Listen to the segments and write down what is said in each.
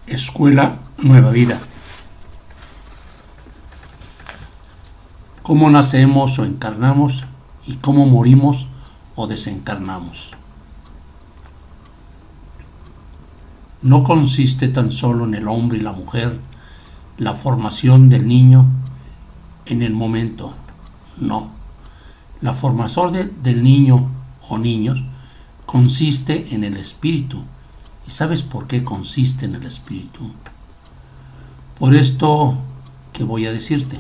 Escuela Nueva Vida. Cómo nacemos o encarnamos y cómo morimos o desencarnamos. No consiste tan solo en el hombre y la mujer, la formación del niño en el momento, no. La formación del niño o niños consiste en el espíritu. ¿Y sabes por qué consiste en el espíritu? Por esto que voy a decirte.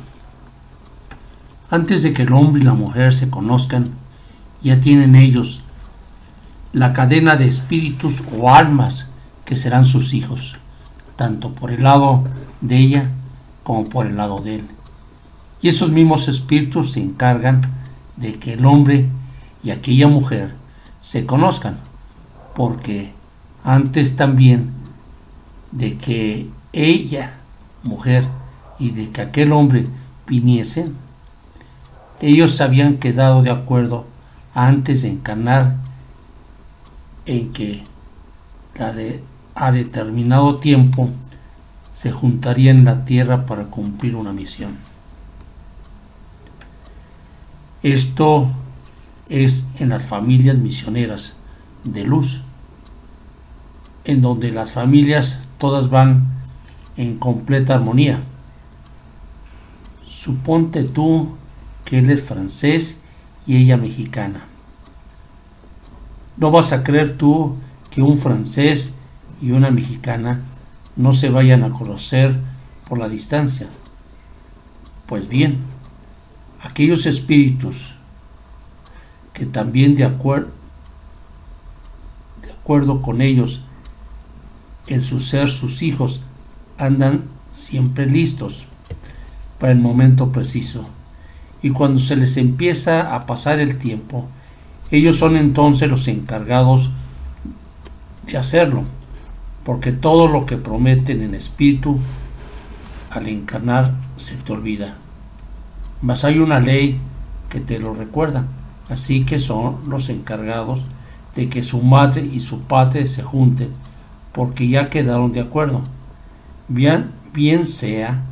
Antes de que el hombre y la mujer se conozcan, ya tienen ellos la cadena de espíritus o almas que serán sus hijos, tanto por el lado de ella como por el lado de él. Y esos mismos espíritus se encargan de que el hombre y aquella mujer se conozcan, porque antes también de que ella, mujer, y de que aquel hombre viniesen, ellos se habían quedado de acuerdo antes de encarnar en que a determinado tiempo se juntarían en la tierra para cumplir una misión. Esto es en las familias misioneras de luz, en donde las familias todas van en completa armonía. Suponte tú que él es francés y ella mexicana. ¿No vas a creer tú que un francés y una mexicana no se vayan a conocer por la distancia? Pues bien, aquellos espíritus que también de acuerdo con ellos en su ser sus hijos andan siempre listos para el momento preciso, y cuando se les empieza a pasar el tiempo, ellos son entonces los encargados de hacerlo, porque todo lo que prometen en espíritu al encarnar se te olvida. Mas hay una ley que te lo recuerda, así que son los encargados de que su madre y su padre se junten, porque ya quedaron de acuerdo. Bien sea,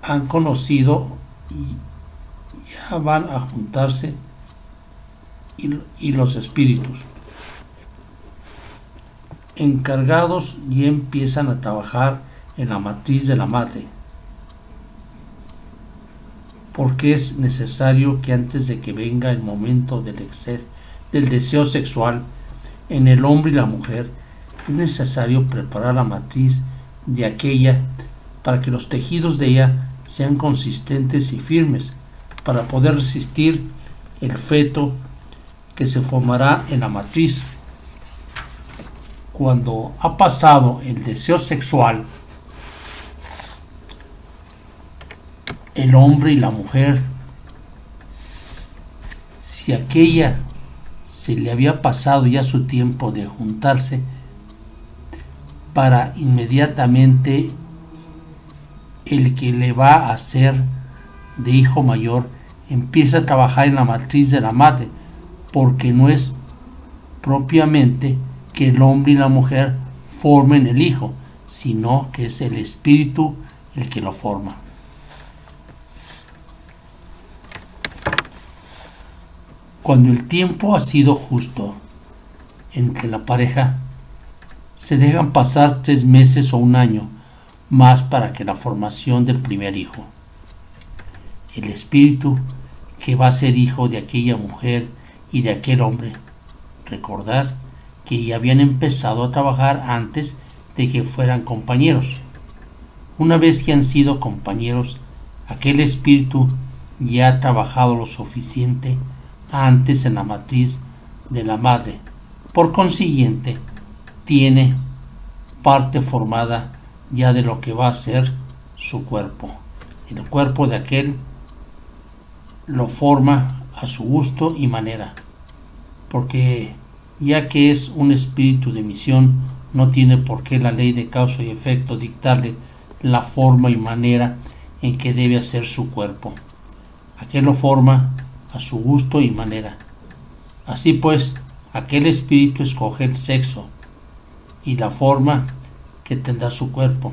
han conocido y ya van a juntarse, y los espíritus encargados ya empiezan a trabajar en la matriz de la madre, porque es necesario que antes de que venga el momento del deseo sexual en el hombre y la mujer, es necesario preparar la matriz de aquella para que los tejidos de ella sean consistentes y firmes, para poder resistir el feto que se formará en la matriz. Cuando ha pasado el deseo sexual, el hombre y la mujer, si aquella se le había pasado ya su tiempo de juntarse, para inmediatamente el que le va a ser de hijo mayor empieza a trabajar en la matriz de la madre, porque no es propiamente que el hombre y la mujer formen el hijo, sino que es el espíritu el que lo forma. Cuando el tiempo ha sido justo entre la pareja, se dejan pasar 3 meses o un año más para que la formación del primer hijo. El espíritu que va a ser hijo de aquella mujer y de aquel hombre. Recordar que ya habían empezado a trabajar antes de que fueran compañeros. Una vez que han sido compañeros, aquel espíritu ya ha trabajado lo suficiente antes en la matriz de la madre. Por consiguiente, tiene parte formada ya de lo que va a ser su cuerpo. El cuerpo de aquel lo forma a su gusto y manera, porque ya que es un espíritu de misión, no tiene por qué la ley de causa y efecto dictarle la forma y manera en que debe hacer su cuerpo. Aquel lo forma a su gusto y manera. Así pues, aquel espíritu escoge el sexo y la forma que tendrá su cuerpo.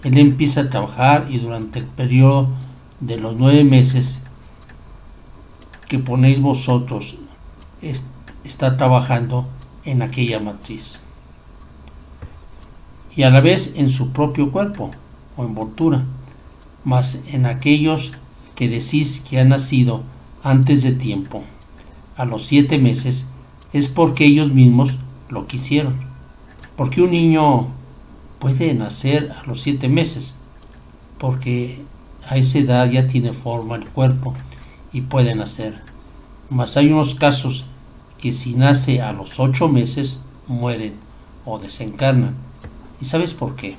Él empieza a trabajar y durante el periodo de los 9 meses que ponéis vosotros está trabajando en aquella matriz y a la vez en su propio cuerpo o envoltura, mas en aquellos que decís que han nacido antes de tiempo, a los 7 meses, es porque ellos mismos lo quisieron. Porque un niño puede nacer a los 7 meses, porque a esa edad ya tiene forma el cuerpo y puede nacer. Mas hay unos casos que si nace a los 8 meses mueren o desencarnan. ¿Y sabes por qué?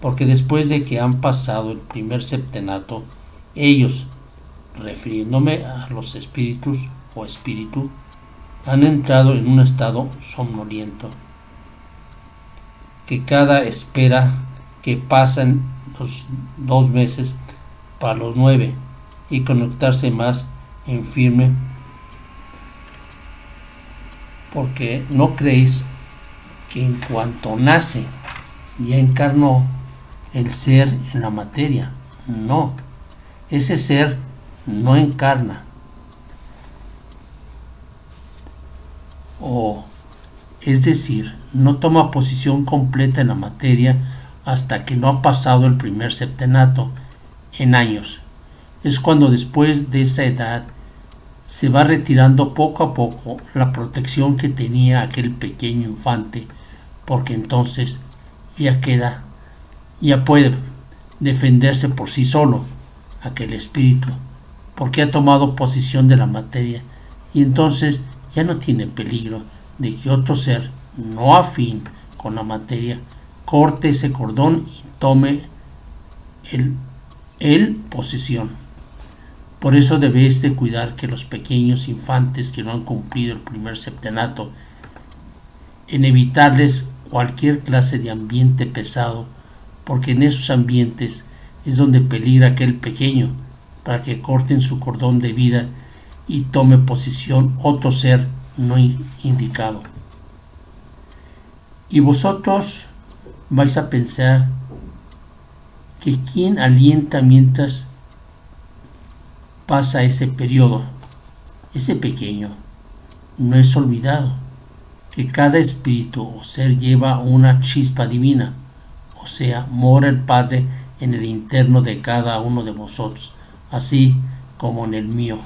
Porque después de que han pasado el primer septenato, ellos, refiriéndome a los espíritus o espíritu, han entrado en un estado somnoliento, que cada espera que pasan los 2 meses para los 9 y conectarse más en firme, porque no creéis que en cuanto nace ya encarnó el ser en la materia. No, ese ser no encarna, o es decir, no toma posición completa en la materia hasta que no ha pasado el primer septenato en años. Es cuando después de esa edad se va retirando poco a poco la protección que tenía aquel pequeño infante, porque entonces ya puede defenderse por sí solo aquel espíritu, porque ha tomado posesión de la materia, y entonces ya no tiene peligro de que otro ser no afín con la materia corte ese cordón y tome el posesión. Por eso debéis de cuidar que los pequeños infantes que no han cumplido el primer septenato, en evitarles cualquier clase de ambiente pesado, porque en esos ambientes es donde peligra aquel pequeño, para que corten su cordón de vida y tome posición otro ser no indicado. Y vosotros vais a pensar que quien alienta mientras pasa ese periodo, ese pequeño, no es olvidado que cada espíritu o ser lleva una chispa divina, o sea, mora el Padre en el interno de cada uno de vosotros, así como en el mío.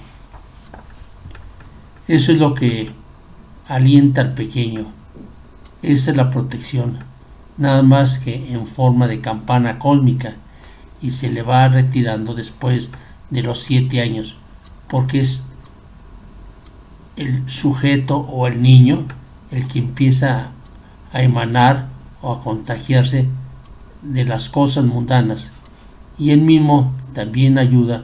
Eso es lo que alienta al pequeño. Esa es la protección, nada más que en forma de campana cósmica, y se le va retirando después de los 7 años, porque es el sujeto o el niño el que empieza a emanar o a contagiarse de las cosas mundanas, y él mismo también ayuda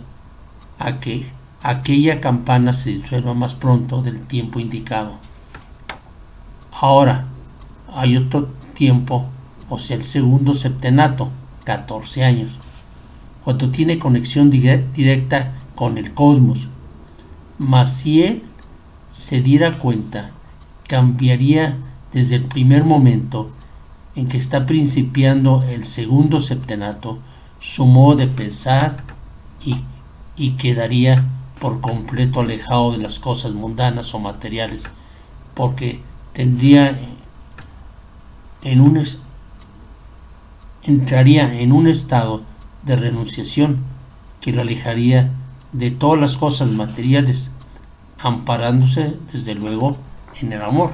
a que aquella campana se disuelva más pronto del tiempo indicado. Ahora hay otro tiempo, o sea, el segundo septenato, 14 años, cuando tiene conexión directa con el cosmos. Mas si él se diera cuenta, cambiaría desde el primer momento en que está principiando el segundo septenato su modo de pensar y quedaría por completo alejado de las cosas mundanas o materiales, porque entraría en un estado de renunciación que lo alejaría de todas las cosas materiales, amparándose desde luego en el amor.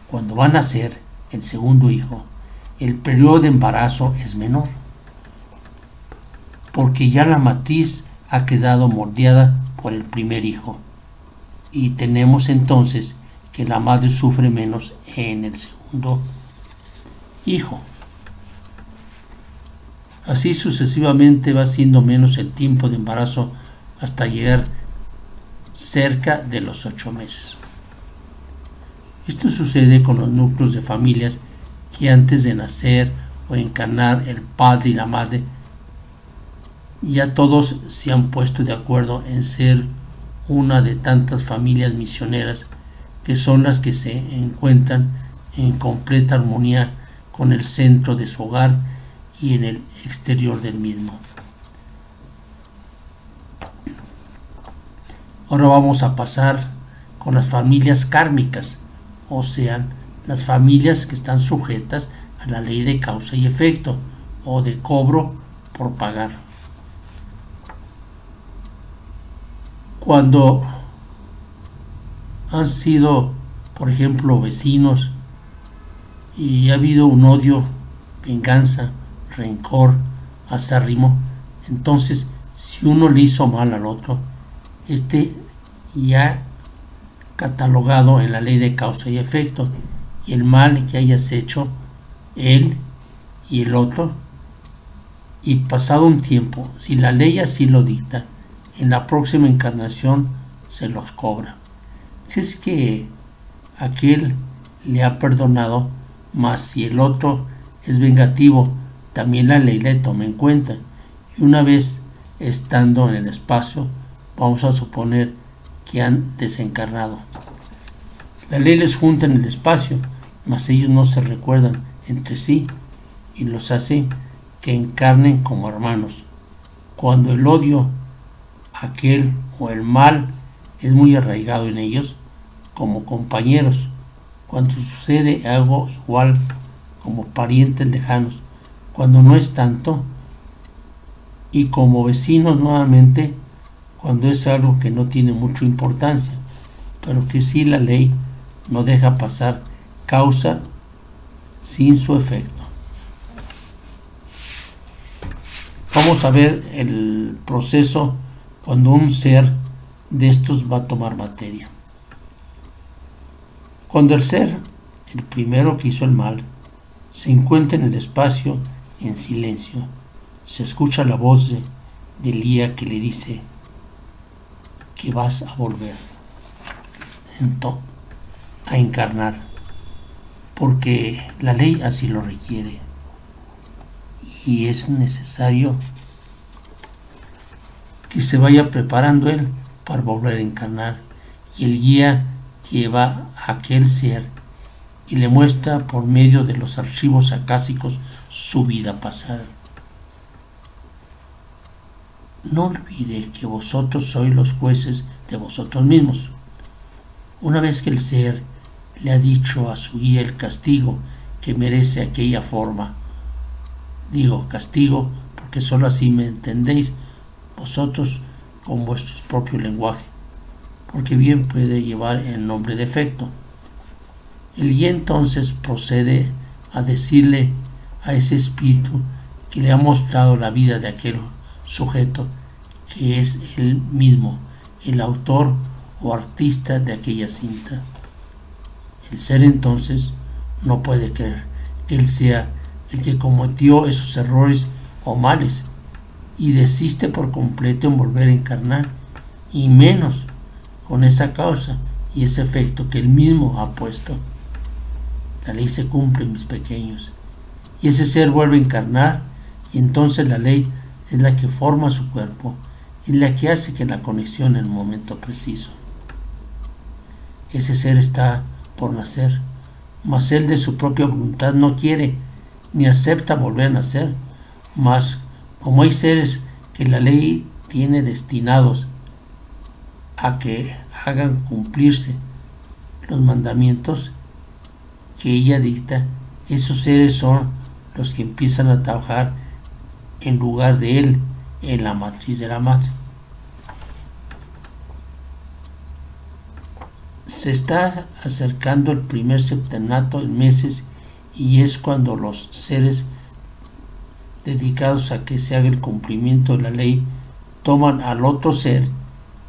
Cuando va a nacer el segundo hijo, el periodo de embarazo es menor, porque ya la matriz ha quedado moldeada por el primer hijo, y tenemos entonces que la madre sufre menos en el segundo hijo. Así sucesivamente va siendo menos el tiempo de embarazo hasta llegar cerca de los 8 meses. Esto sucede con los núcleos de familias que antes de nacer o encarnar el padre y la madre, ya todos se han puesto de acuerdo en ser una de tantas familias misioneras que son las que se encuentran en completa armonía con el centro de su hogar y en el exterior del mismo. Ahora vamos a pasar con las familias kármicas, o sea, las familias que están sujetas a la ley de causa y efecto o de cobro por pagar. Cuando han sido, por ejemplo, vecinos y ha habido un odio, venganza, rencor, acérrimo, entonces si uno le hizo mal al otro, ya catalogado en la ley de causa y efecto, y el mal que hayas hecho él y el otro, y pasado un tiempo, si la ley así lo dicta, en la próxima encarnación se los cobra. Si es que aquel le ha perdonado, mas si el otro es vengativo, también la ley le toma en cuenta. Y una vez estando en el espacio, vamos a suponer que han desencarnado. La ley les junta en el espacio, mas ellos no se recuerdan entre sí y los hace que encarnen como hermanos. Cuando el odio, aquel o el mal es muy arraigado en ellos, como compañeros. Cuando sucede algo igual, como parientes lejanos. Cuando no es tanto, y como vecinos nuevamente, cuando es algo que no tiene mucha importancia, pero que sí la ley no deja pasar causa sin su efecto. Vamos a ver el proceso cuando un ser de estos va a tomar materia. Cuando el ser, el primero que hizo el mal, se encuentra en el espacio en silencio, se escucha la voz de Elías que le dice que vas a volver a encarnar, porque la ley así lo requiere y es necesario que se vaya preparando él para volver a encarnar. Y el guía lleva a aquel ser y le muestra por medio de los archivos acásicos su vida pasada. No olvide que vosotros sois los jueces de vosotros mismos. Una vez que el ser le ha dicho a su guía el castigo que merece aquella forma, digo castigo porque sólo así me entendéis vosotros con vuestro propio lenguaje, porque bien puede llevar el nombre de efecto. El guía entonces procede a decirle a ese espíritu que le ha mostrado la vida de aquel sujeto, que es él mismo, el autor o artista de aquella cinta. El ser entonces no puede creer que él sea el que cometió esos errores o males y desiste por completo en volver a encarnar, y menos con esa causa y ese efecto que él mismo ha puesto. La ley se cumple, mis pequeños, y ese ser vuelve a encarnar, y entonces la ley es la que forma su cuerpo, es la que hace que la conexión en el momento preciso. Ese ser está por nacer, mas él de su propia voluntad no quiere ni acepta volver a nacer, mas como hay seres que la ley tiene destinados a que hagan cumplirse los mandamientos que ella dicta, esos seres son los que empiezan a trabajar en lugar de él en la matriz de la madre. Se está acercando el primer septenato en meses y es cuando los seres dedicados a que se haga el cumplimiento de la ley toman al otro ser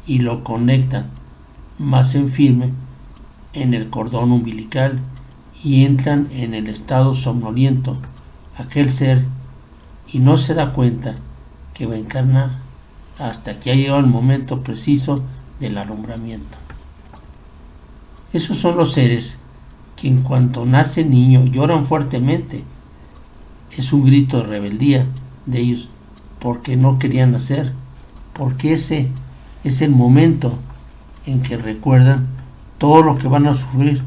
y lo conectan más en firme en el cordón umbilical y entran en el estado somnoliento aquel ser y no se da cuenta que va a encarnar hasta que ha llegado el momento preciso del alumbramiento. Esos son los seres que en cuanto nace el niño lloran fuertemente. Es un grito de rebeldía de ellos porque no querían nacer, porque ese es el momento en que recuerdan todo lo que van a sufrir,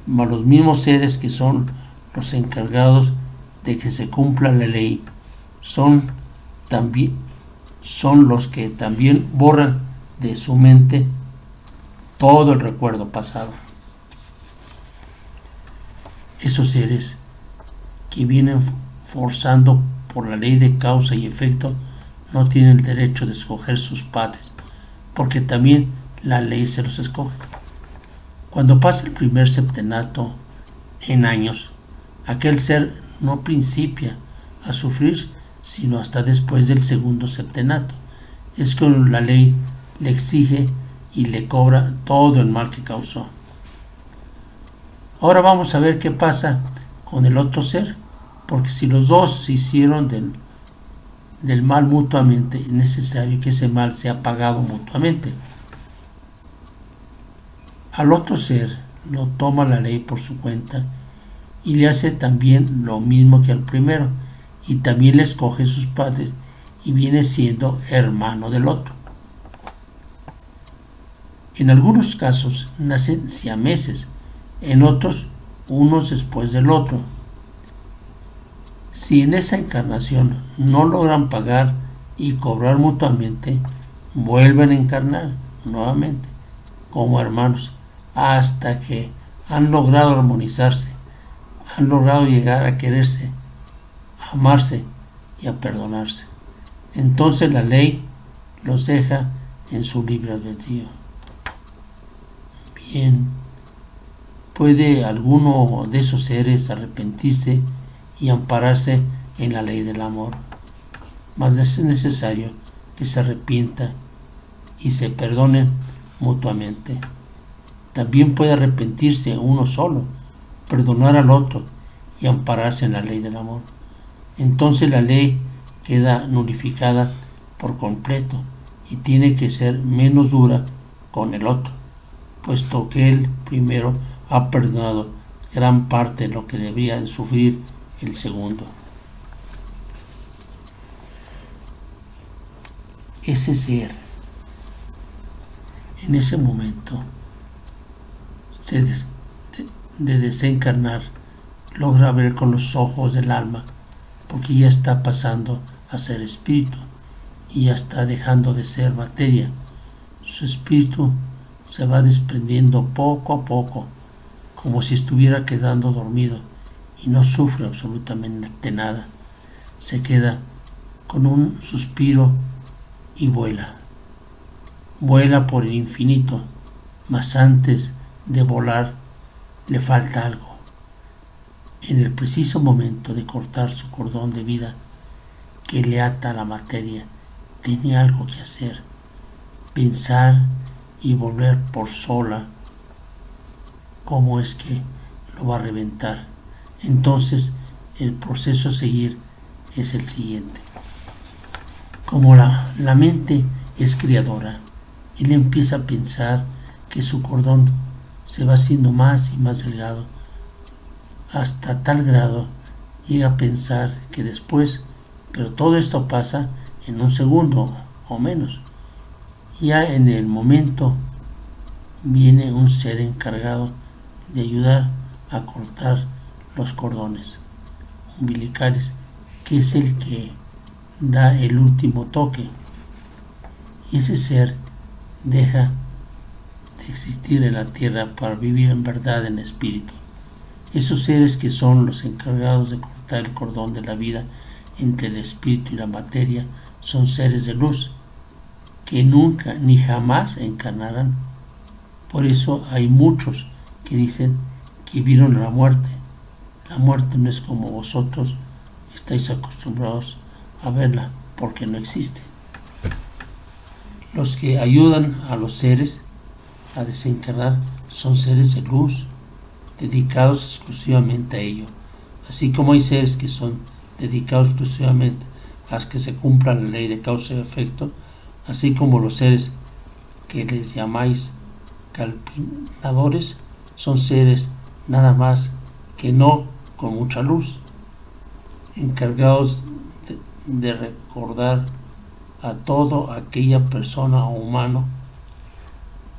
más los mismos seres que son los encargados de que se cumpla la ley son los que también borran de su mente todo el recuerdo pasado. Esos seres que vienen forzando por la ley de causa y efecto no tienen el derecho de escoger sus padres, porque también la ley se los escoge. Cuando pasa el primer septenato en años, aquel ser no principia a sufrir sino hasta después del segundo septenato. Es cuando la ley le exige y le cobra todo el mal que causó. Ahora vamos a ver qué pasa con el otro ser, porque si los dos se hicieron del mal mutuamente, es necesario que ese mal sea pagado mutuamente. Al otro ser lo toma la ley por su cuenta y le hace también lo mismo que al primero, y también le escoge sus padres y viene siendo hermano del otro. En algunos casos nacen siameses, en otros unos después del otro. Si en esa encarnación no logran pagar y cobrar mutuamente, vuelven a encarnar nuevamente como hermanos hasta que han logrado armonizarse, han logrado llegar a quererse, a amarse y a perdonarse. Entonces la ley los deja en su libre albedrío. Bien, ¿puede alguno de esos seres arrepentirse y ampararse en la ley del amor? Mas es necesario que se arrepientan y se perdonen mutuamente. También puede arrepentirse uno solo, perdonar al otro y ampararse en la ley del amor. Entonces la ley queda nulificada por completo y tiene que ser menos dura con el otro, puesto que el primero ha perdonado gran parte de lo que debería de sufrir el segundo. Ese ser, en ese momento de desencarnar, logra ver con los ojos del alma, porque ya está pasando a ser espíritu y ya está dejando de ser materia. Su espíritu se va desprendiendo poco a poco, como si estuviera quedando dormido, y no sufre absolutamente nada. Se queda con un suspiro y vuela. Vuela por el infinito, mas antes de volar le falta algo. En el preciso momento de cortar su cordón de vida que le ata a la materia, tiene algo que hacer, pensar y volver por sola. ¿Cómo es que lo va a reventar? Entonces el proceso a seguir es el siguiente. Como la mente es creadora, él empieza a pensar que su cordón se va haciendo más y más delgado, hasta tal grado llega a pensar que después, pero todo esto pasa en un segundo o menos. Ya en el momento viene un ser encargado de ayudar a cortar los cordones umbilicales, que es el que da el último toque. Y ese ser deja de existir en la tierra para vivir en verdad en espíritu. Esos seres que son los encargados de cortar el cordón de la vida entre el espíritu y la materia son seres de luz que nunca ni jamás encarnarán. Por eso hay muchos que dicen que vieron la muerte. La muerte no es como vosotros estáis acostumbrados a verla, porque no existe. Los que ayudan a los seres a desencarnar son seres de luz, dedicados exclusivamente a ello, así como hay seres que son dedicados exclusivamente a que se cumpla la ley de causa y efecto, así como los seres que les llamáis calpinadores son seres nada más que no con mucha luz, encargados de recordar a toda aquella persona o humano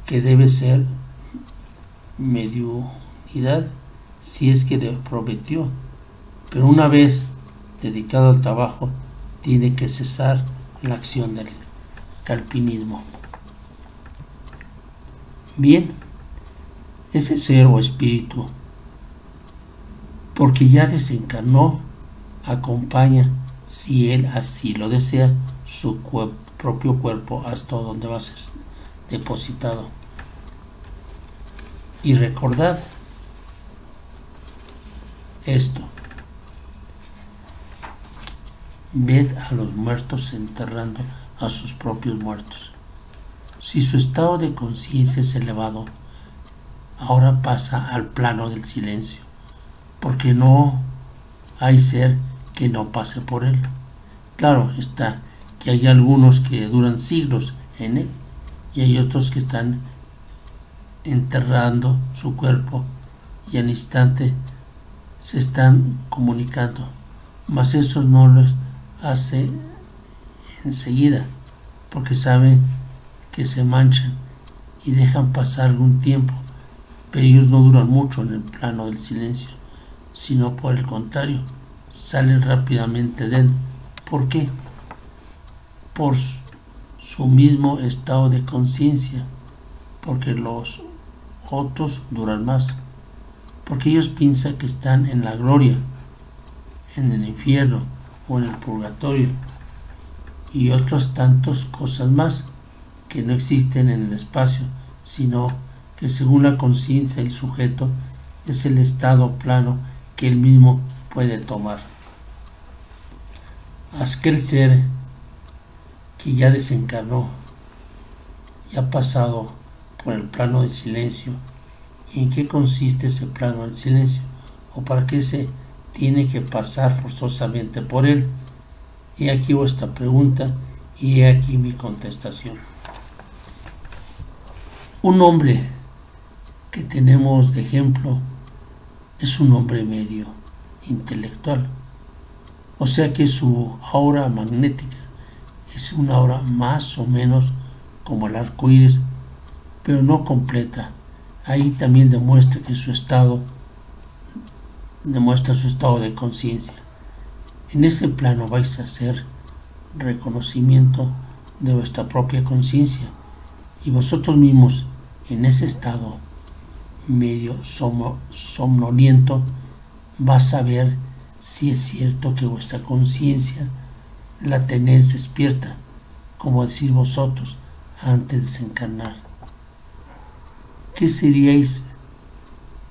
que debe ser mediunidad si es que le prometió, pero una vez dedicado al trabajo, tiene que cesar la acción del calpinismo. Bien, ese ser o espíritu, porque ya desencarnó, acompaña, si él así lo desea, su propio cuerpo hasta donde va a ser depositado. Y recordad esto: ved a los muertos enterrando a sus propios muertos. Si su estado de conciencia es elevado, ahora pasa al plano del silencio, porque no hay ser que no pase por él. Claro está que hay algunos que duran siglos en él y hay otros que están enterrando su cuerpo y al instante se están comunicando, mas eso no les hace enseguida, porque saben que se manchan y dejan pasar algún tiempo, pero ellos no duran mucho en el plano del silencio, sino por el contrario, salen rápidamente de él. ¿Por qué? Por su mismo estado de conciencia, porque los otros duran más, porque ellos piensan que están en la gloria, en el infierno o en el purgatorio y otras tantas cosas más que no existen en el espacio, sino que según la conciencia del sujeto es el estado plano que él mismo puede tomar. Aquel ser que ya desencarnó y ha pasado por el plano del silencio. ¿Y en qué consiste ese plano del silencio? ¿O para qué se tiene que pasar forzosamente por él? He aquí vuestra pregunta y he aquí mi contestación. Un hombre que tenemos de ejemplo es un hombre medio intelectual, o sea que su aura magnética es una aura más o menos como el arco iris, pero no completa. Ahí también demuestra su estado de conciencia. En ese plano vais a hacer reconocimiento de vuestra propia conciencia y vosotros mismos en ese estado medio somnoliento vas a ver si es cierto que vuestra conciencia la tenéis despierta, como decís vosotros antes de desencarnar. ¿Qué seríais?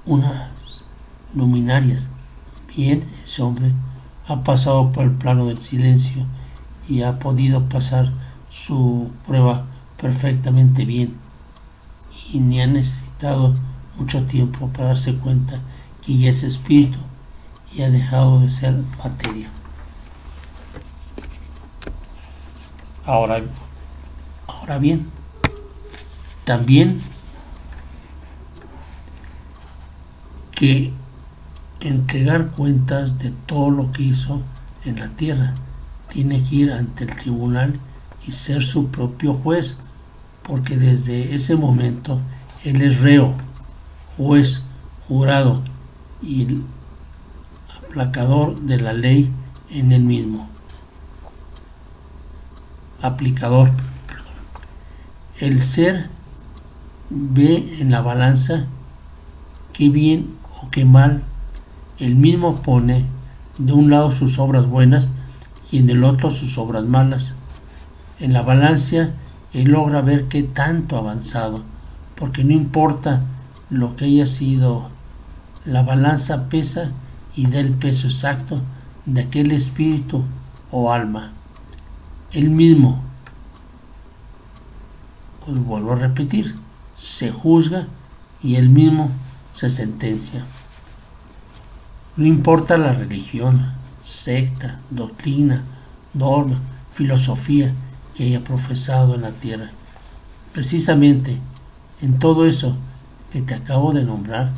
Unas luminarias. Bien, ese hombre ha pasado por el plano del silencio y ha podido pasar su prueba perfectamente bien y ni ha necesitado mucho tiempo para darse cuenta que ya es espíritu y ha dejado de ser materia. Ahora bien, también que entregar cuentas de todo lo que hizo en la tierra, tiene que ir ante el tribunal y ser su propio juez, porque desde ese momento él es reo, juez, jurado y el aplicador de la ley en él mismo. Aplicador, perdón. El ser ve en la balanza qué bien o qué mal, él mismo pone de un lado sus obras buenas y en el otro sus obras malas. En la balanza él logra ver qué tanto ha avanzado, porque no importa lo que haya sido, la balanza pesa y da el peso exacto de aquel espíritu o alma. Él mismo, os vuelvo a repetir, se juzga y él mismo se sentencia. No importa la religión, secta, doctrina, norma, filosofía que haya profesado en la tierra. Precisamente en todo eso que te acabo de nombrar,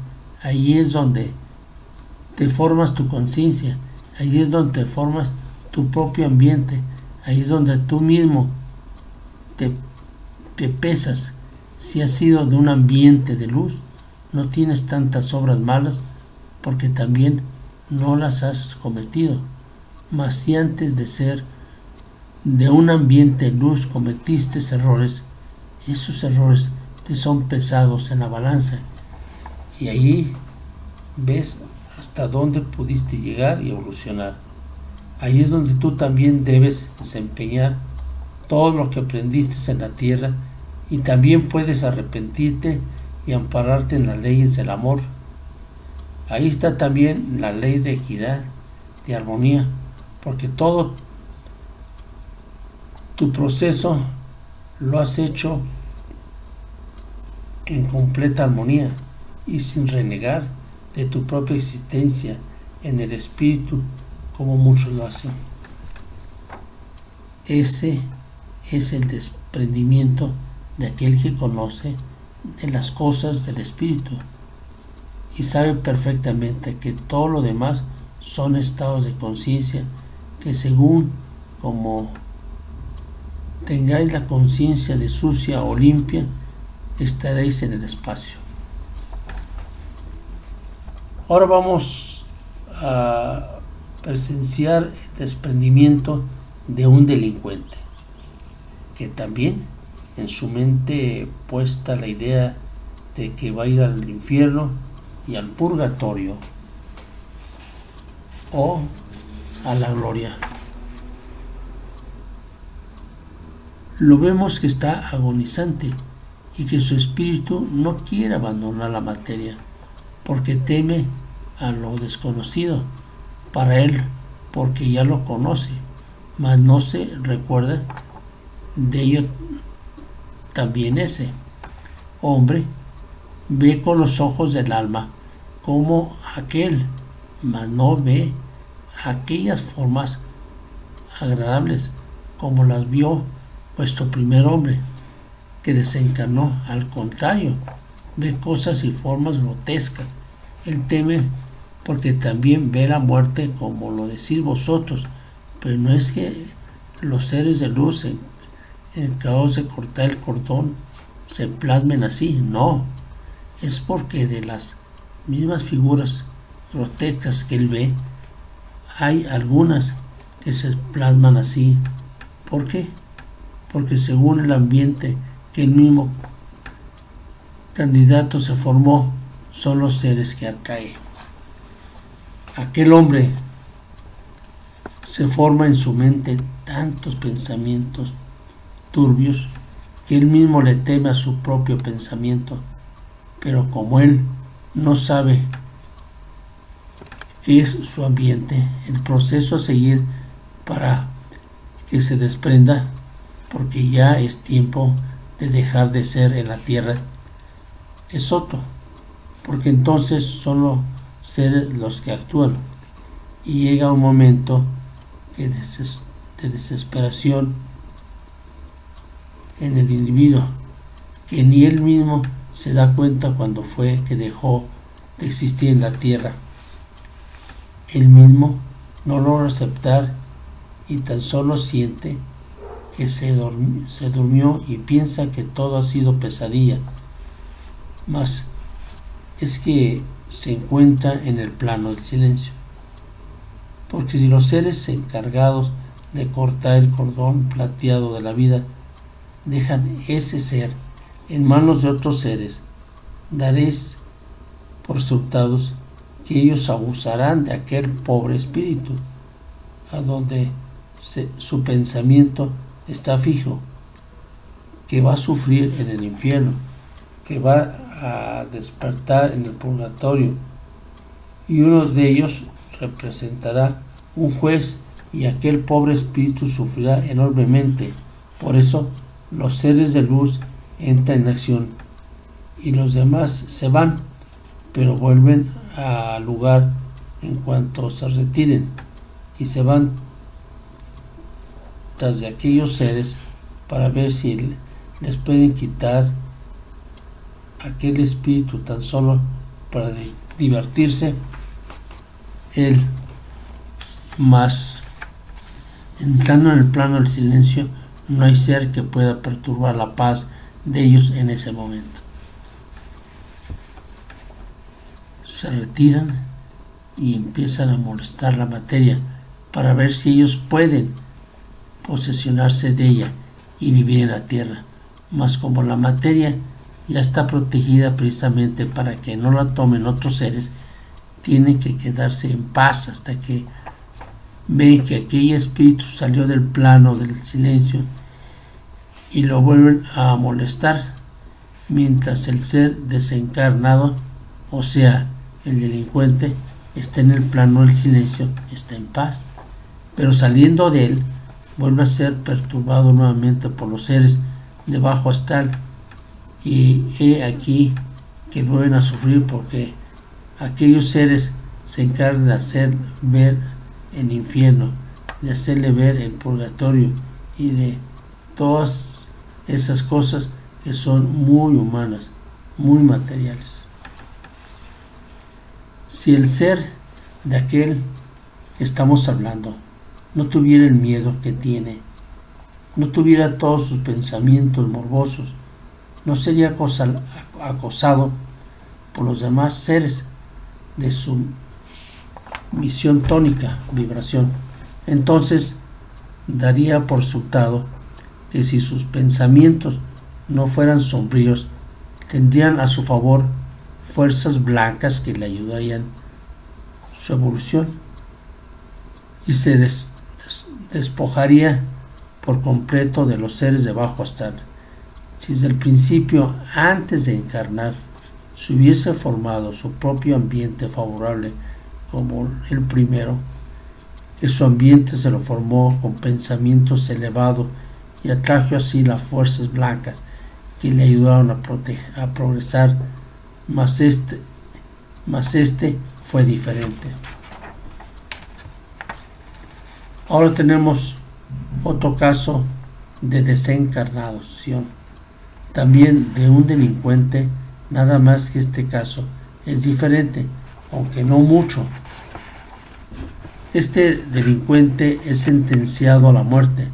ahí es donde te formas tu conciencia, ahí es donde te formas tu propio ambiente, ahí es donde tú mismo te pesas. Si has sido de un ambiente de luz, no tienes tantas obras malas porque también no las has cometido. Mas si antes de ser de un ambiente luz cometiste errores, esos errores te son pesados en la balanza, y ahí ves hasta dónde pudiste llegar y evolucionar. Ahí es donde tú también debes desempeñar todo lo que aprendiste en la tierra, y también puedes arrepentirte y ampararte en las leyes del amor. Ahí está también la ley de equidad, de armonía, porque todo tu proceso lo has hecho en completa armonía y sin renegar de tu propia existencia en el espíritu, como muchos lo hacen. Ese es el desprendimiento de aquel que conoce de las cosas del espíritu y sabe perfectamente que todo lo demás son estados de conciencia que, según como tengáis la conciencia de sucia o limpia, estaréis en el espacio. Ahora vamos a presenciar el desprendimiento de un delincuente que también en su mente puesta la idea de que va a ir al infierno y al purgatorio o a la gloria. Lo vemos que está agonizante y que su espíritu no quiere abandonar la materia porque teme a lo desconocido para él, porque ya lo conoce, mas no se recuerda de ello. También ese hombre ve con los ojos del alma como aquel, mas no ve aquellas formas agradables como las vio vuestro primer hombre que desencarnó. Al contrario, ve cosas y formas grotescas. Él teme porque también ve la muerte como lo decís vosotros, pero no es que los seres de luz encargados de cortar el cordón se plasmen así, no, es porque de las mismas figuras grotescas que él ve, hay algunas que se plasman así. ¿Por qué? Porque según el ambiente que el mismo candidato se formó, son los seres que atrae. Aquel hombre se forma en su mente tantos pensamientos turbios que él mismo le teme a su propio pensamiento, pero como él no sabe qué es su ambiente, el proceso a seguir para que se desprenda, porque ya es tiempo de dejar de ser en la tierra, es otro, porque entonces son los seres los que actúan, y llega un momento que de desesperación en el individuo, que ni él mismo se da cuenta cuando fue que dejó de existir en la tierra. Él mismo no logra aceptar y tan solo siente que se durmió y piensa que todo ha sido pesadilla, mas es que se encuentra en el plano del silencio, porque si los seres encargados de cortar el cordón plateado de la vida dejan ese ser en manos de otros seres, daréis por resultados que ellos abusarán de aquel pobre espíritu, a donde su pensamiento está fijo, que va a sufrir en el infierno, que va a despertar en el purgatorio, y uno de ellos representará un juez, y aquel pobre espíritu sufrirá enormemente. Por eso los seres de luz entran en acción y los demás se van, pero vuelven al lugar en cuanto se retiren y se van tras de aquellos seres para ver si les pueden quitar aquel espíritu tan solo para divertirse él. Más entrando en el plano del silencio, no hay ser que pueda perturbar la paz de ellos en ese momento. Se retiran y empiezan a molestar la materia, para ver si ellos pueden posesionarse de ella y vivir en la tierra. Mas como la materia ya está protegida precisamente para que no la tomen otros seres, tiene que quedarse en paz hasta que ven que aquel espíritu salió del plano del silencio y lo vuelven a molestar, mientras el ser desencarnado, o sea, el delincuente, está en el plano del silencio, está en paz, pero saliendo de él vuelve a ser perturbado nuevamente por los seres de bajo astral, y he aquí que vuelven a sufrir porque aquellos seres se encargan de hacer ver el infierno, de hacerle ver el purgatorio y de todas esas cosas que son muy humanas, muy materiales. Si el ser de aquel que estamos hablando no tuviera el miedo que tiene, no tuviera todos sus pensamientos morbosos, no sería acosado por los demás seres de su misión tónica, vibración. Entonces daría por resultado que si sus pensamientos no fueran sombríos, tendrían a su favor fuerzas blancas que le ayudarían su evolución y se despojaría por completo de los seres de bajo astral. Si desde el principio, antes de encarnar, se hubiese formado su propio ambiente favorable como el primero, que su ambiente se lo formó con pensamientos elevados y atrajo así las fuerzas blancas que le ayudaron a progresar, mas este fue diferente. Ahora tenemos otro caso de desencarnación, también de un delincuente, nada más que este caso es diferente, aunque no mucho. Este delincuente es sentenciado a la muerte,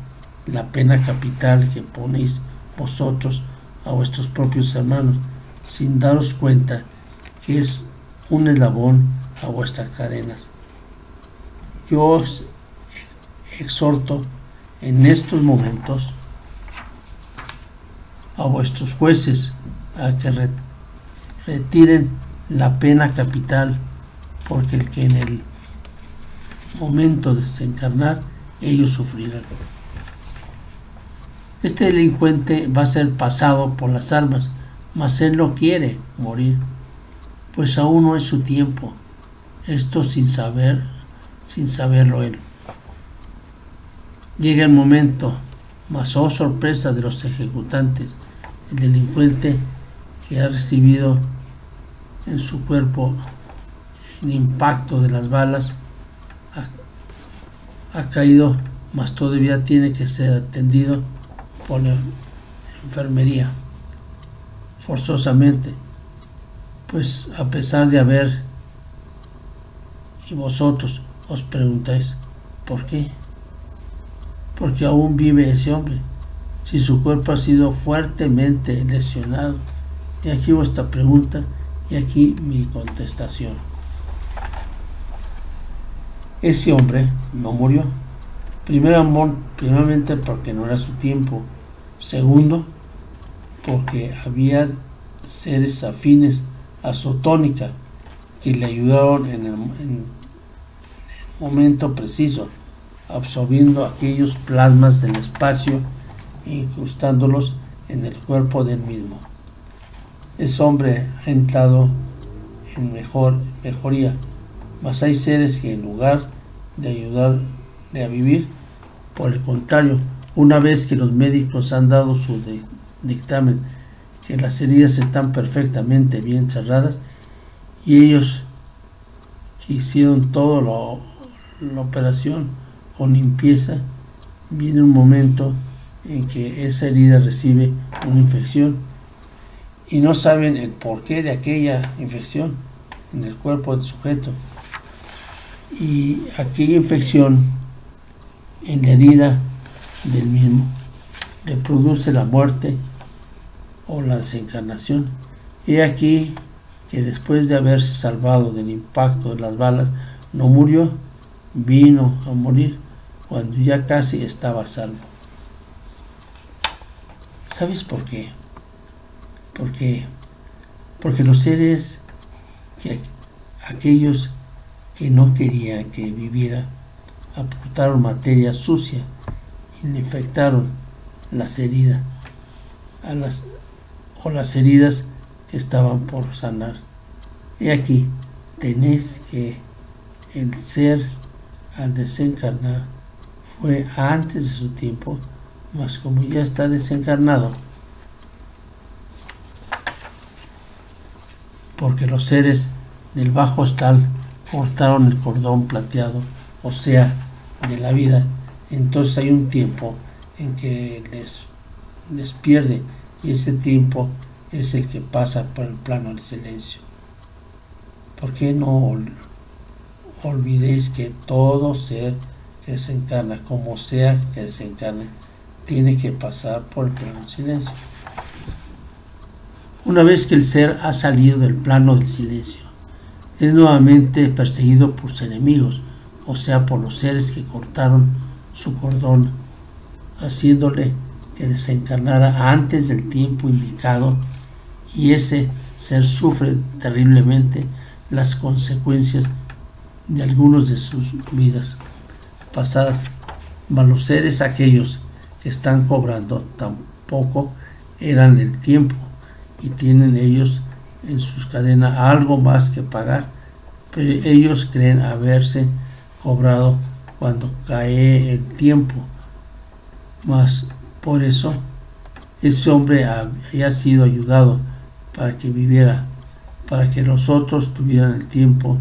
la pena capital que ponéis vosotros a vuestros propios hermanos, sin daros cuenta que es un eslabón a vuestras cadenas. Yo os exhorto en estos momentos a vuestros jueces a que retiren la pena capital, porque el que en el momento de desencarnar ellos sufrirán. Este delincuente va a ser pasado por las almas, mas él no quiere morir, pues aún no es su tiempo, esto sin saberlo él. Llega el momento, mas oh sorpresa de los ejecutantes, el delincuente que ha recibido en su cuerpo el impacto de las balas ha caído, mas todavía tiene que ser atendido por la enfermería forzosamente, pues a pesar de haber, y vosotros os preguntáis ¿por qué? Porque aún vive ese hombre, si su cuerpo ha sido fuertemente lesionado. Y aquí vuestra pregunta y aquí mi contestación. Ese hombre no murió, primeramente porque no era su tiempo, segundo porque había seres afines a su tónica que le ayudaron en el momento preciso, absorbiendo aquellos plasmas del espacio e incrustándolos en el cuerpo del mismo. Ese hombre ha entrado en mejoría, mas hay seres que en lugar de ayudarle a vivir, por el contrario, una vez que los médicos han dado su dictamen que las heridas están perfectamente bien cerradas y ellos que hicieron toda la operación con limpieza, viene un momento en que esa herida recibe una infección y no saben el porqué de aquella infección en el cuerpo del sujeto, y aquella infección en la herida del mismo le produce la muerte o la desencarnación. He aquí que después de haberse salvado del impacto de las balas no murió, vino a morir cuando ya casi estaba a salvo. ¿Sabes por qué? Porque los seres, aquellos que no querían que viviera, aportaron materia sucia y le infectaron las heridas, las heridas que estaban por sanar. He aquí, tenéis que el ser al desencarnar fue antes de su tiempo, mas como ya está desencarnado, porque los seres del bajo astral cortaron el cordón plateado, o sea, de la vida, entonces hay un tiempo en que les pierde, y ese tiempo es el que pasa por el plano del silencio. ¿Por qué no olvidéis que todo ser que desencarna, como sea que desencarne, tiene que pasar por el plano del silencio? Una vez que el ser ha salido del plano del silencio, es nuevamente perseguido por sus enemigos, o sea, por los seres que cortaron su cordón, haciéndole que desencarnara antes del tiempo indicado, y ese ser sufre terriblemente las consecuencias de algunos de sus vidas pasadas. Mas los seres aquellos que están cobrando tampoco eran el tiempo, y tienen ellos en sus cadenas algo más que pagar, pero ellos creen haberse cobrado cuando cae el tiempo. Mas por eso ese hombre había sido ayudado para que viviera, para que los otros tuvieran el tiempo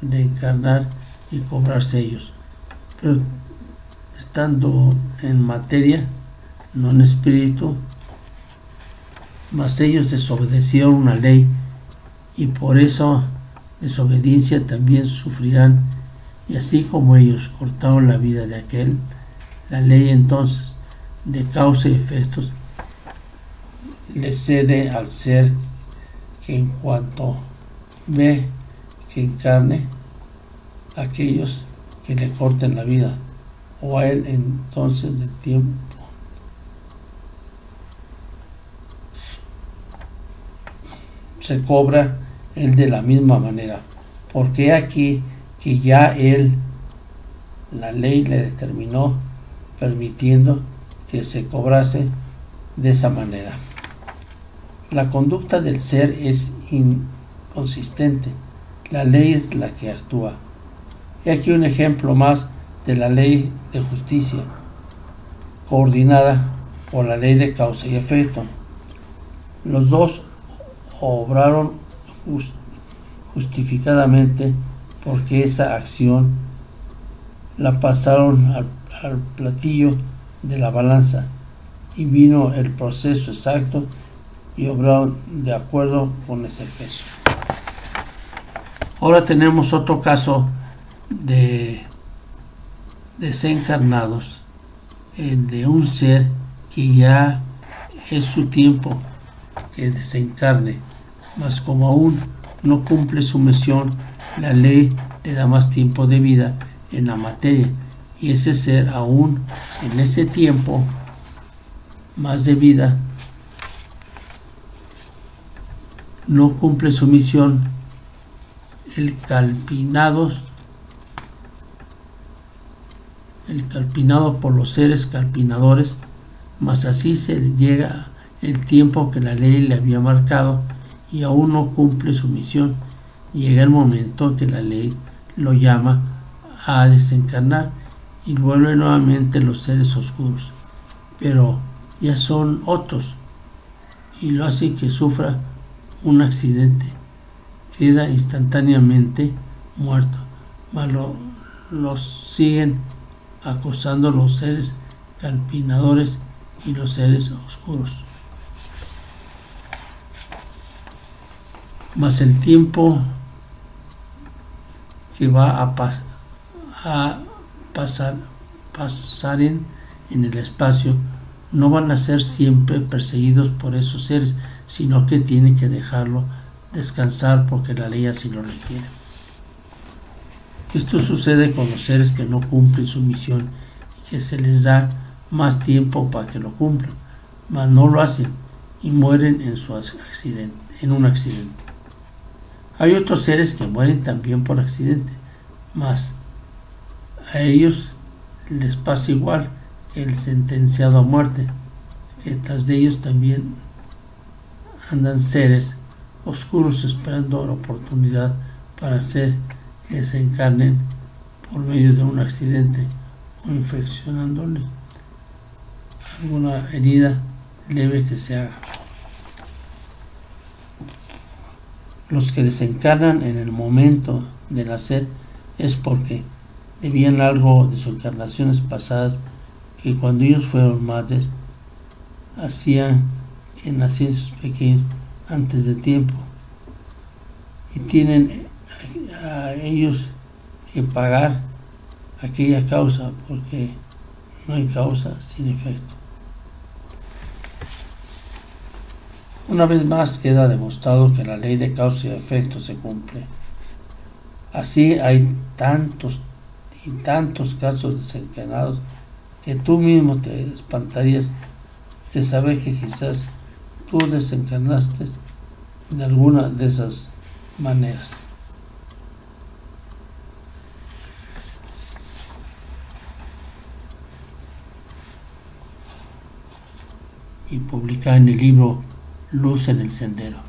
de encarnar y cobrarse ellos, pero estando en materia, no en espíritu. Mas ellos desobedecieron una ley, y por esa desobediencia también sufrirán, y así como ellos cortaron la vida de aquel, la ley entonces de causa y efectos le cede al ser que en cuanto ve que encarne aquellos que le corten la vida, o a él entonces del tiempo se cobra él de la misma manera, porque aquí que ya él, la ley le determinó, permitiendo que se cobrase de esa manera. La conducta del ser es inconsistente, la ley es la que actúa. He aquí un ejemplo más de la ley de justicia, coordinada por la ley de causa y efecto. Los dos obraron justificadamente, porque esa acción la pasaron al platillo de la balanza, y vino el proceso exacto, y obraron de acuerdo con ese peso. Ahora tenemos otro caso de desencarnados, de un ser que ya es su tiempo que desencarne, mas como aún no cumple su misión, la ley le da más tiempo de vida en la materia, y ese ser aún en ese tiempo más de vida no cumple su misión. El calpinado por los seres calpinadores, mas así se le llega el tiempo que la ley le había marcado, y aún no cumple su misión. Llega el momento en que la ley lo llama a desencarnar, y vuelve nuevamente los seres oscuros, pero ya son otros, y lo hace que sufra un accidente, queda instantáneamente muerto, mas los siguen acosando los seres calpinadores y los seres oscuros. Mas el tiempo que va a pasar en el espacio no van a ser siempre perseguidos por esos seres, sino que tienen que dejarlo descansar porque la ley así lo requiere. Esto sucede con los seres que no cumplen su misión y que se les da más tiempo para que lo cumplan, mas no lo hacen y mueren en un accidente. Hay otros seres que mueren también por accidente, mas a ellos les pasa igual que el sentenciado a muerte, que tras de ellos también andan seres oscuros esperando la oportunidad para hacer que desencarnen por medio de un accidente o infeccionándole alguna herida leve que se haga. Los que desencarnan en el momento de nacer es porque debían algo de sus encarnaciones pasadas que cuando ellos fueron madres hacían que nacieran sus pequeños antes de tiempo y tienen a ellos que pagar aquella causa porque no hay causa sin efecto. Una vez más queda demostrado que la ley de causa y efecto se cumple. Así hay tantos y tantos casos desencadenados que tú mismo te espantarías de saber que quizás tú desencarnaste de alguna de esas maneras. Y publicada en el libro Luz en el Sendero.